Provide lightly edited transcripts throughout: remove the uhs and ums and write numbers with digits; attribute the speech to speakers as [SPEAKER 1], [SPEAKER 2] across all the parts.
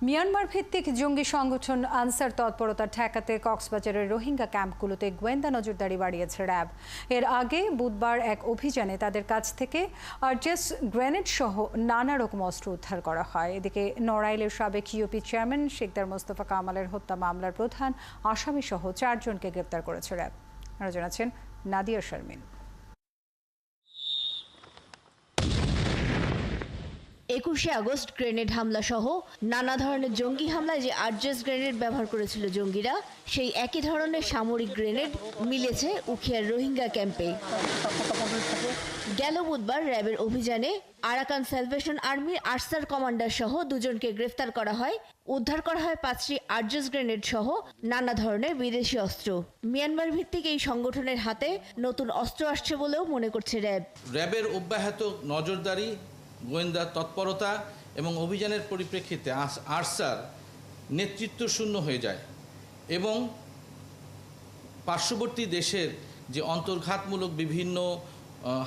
[SPEAKER 1] Myanmar ভিত্তিক জঙ্গি সংগঠন আনসার তৎপরতা ঠেকাতে কক্সবাজারের রোহিঙ্গা ক্যাম্পগুলোতে গোয়েন্দা নজরদারি বাড়িয়েছে র্যাব। এর আগে বুধবার এক অভিযানে তাদের কাছ থেকে আরজেস গ্রেনেড সহ নানা রকম অস্ত্র উদ্ধার করা হয়। এদিকে নড়াইলের সাবেক ইউপি চেয়ারম্যান শেখদার মোস্তফা কামালের হত্যা মামলার প্রধান আসামি সহ 4 জনকে গ্রেপ্তার করেছে র্যাব। আরও জানাচ্ছেন নাদিয়া শারমিন।
[SPEAKER 2] 21শে আগস্ট গ্রেনেড হামলা সহ নানা ধরনের জঙ্গি হামলায় যে আরজেস গ্রেনেড ব্যবহার করেছিল জঙ্গিরা, সেই একই ধরনের সামরিক গ্রেনেড মিলেছে উখিয়ার রোহিঙ্গা ক্যাম্পে। গেল বুধবার র্যাবের অভিযানে আরাকান স্যালভেশন আর্মির আরসার কমান্ডার সহ 2 জনকে গ্রেফতার করা হয়। উদ্ধার করা হয় 5টি আরজেস গ্রেনেড সহ নানা ধরনের বিদেশি অস্ত্র। মিয়ানমার ভিত্তিক এই সংগঠনের হাতে নতুন অস্ত্র আসছে বলেও মনে করছে র্যাব।
[SPEAKER 3] র্যাবের অব্যাহত নজরদারি, গোয়েন্দা তৎপরতা এবং অভিযানের পরিপ্রেক্ষিতে আরসার নেতৃত্ব শূন্য হয়ে যায় এবং পার্শ্ববর্তী দেশের যে অন্তর্ঘাতমূলক বিভিন্ন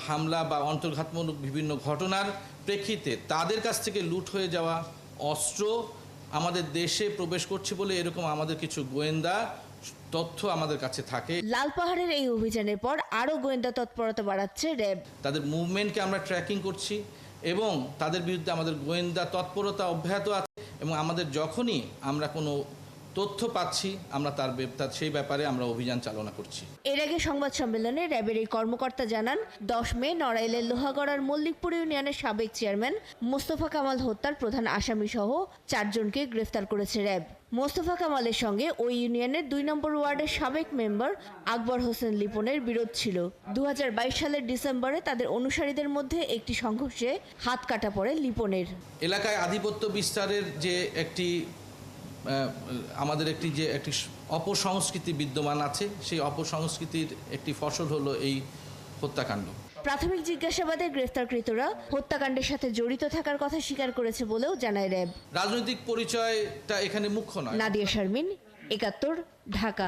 [SPEAKER 3] হামলা বা অন্তর্ঘাতমূলক বিভিন্ন ঘটনার প্রেক্ষিতে তাদের কাছ থেকে লুট হয়ে যাওয়া অস্ত্র আমাদের দেশে প্রবেশ করছে বলে এরকম আমাদের কিছু গোয়েন্দা তথ্য আমাদের কাছে থাকে।
[SPEAKER 2] লাল পাহাড়ের এই অভিযানের পর আরও গোয়েন্দা তৎপরতা বাড়াচ্ছে র্যাব।
[SPEAKER 3] তাদের মুভমেন্টকে আমরা ট্র্যাকিং করছি এবং তাদের বিরুদ্ধে আমাদের গোয়েন্দা তৎপরতা অব্যাহত আছে এবং আমাদের যখনই আমরা কোনো তথ্য পাচ্ছি আমরা সেই ব্যাপারে আমরা অভিযান চালনা করছি।
[SPEAKER 2] এর আগে সংবাদ সম্মেলনে র্যাবের এই কর্মকর্তা জানান, 10 মে নড়াইলের লোহাগড়ার মল্লিকপুর ইউনিয়নের সাবেক চেয়ারম্যান মোস্তফা কামাল হত্যার প্রধান আসামি সহ 4 জনকে গ্রেফতার করেছে র্যাব। মোস্তফা কামালের সঙ্গে ওই ইউনিয়নের 2 নম্বর ওয়ার্ডের সাবেক মেম্বার আকবর হোসেন লিপনের বিরোধ ছিল। 2022 সালের ডিসেম্বরে তাদের অনুসারীদের মধ্যে একটি সংঘর্ষে হাত কাটা পড়ে লিপনের।
[SPEAKER 3] এলাকায় আধিপত্য বিস্তারের যে আমাদের একটি অপসংস্কৃতি বিদ্যমান আছে, সেই অপসংস্কৃতির একটি ফসল হলো এই হত্যাকাণ্ড।
[SPEAKER 2] প্রাথমিক জিজ্ঞাসাবাদে গ্রেফতারকৃতরা হত্যাকাণ্ডের সাথে জড়িত থাকার কথা স্বীকার করেছে বলেও জানায় র্যাব।
[SPEAKER 3] রাজনৈতিক পরিচয়টা এখানে মুখ্য নয়।
[SPEAKER 2] নাদিয়া শারমিন, 71, ঢাকা।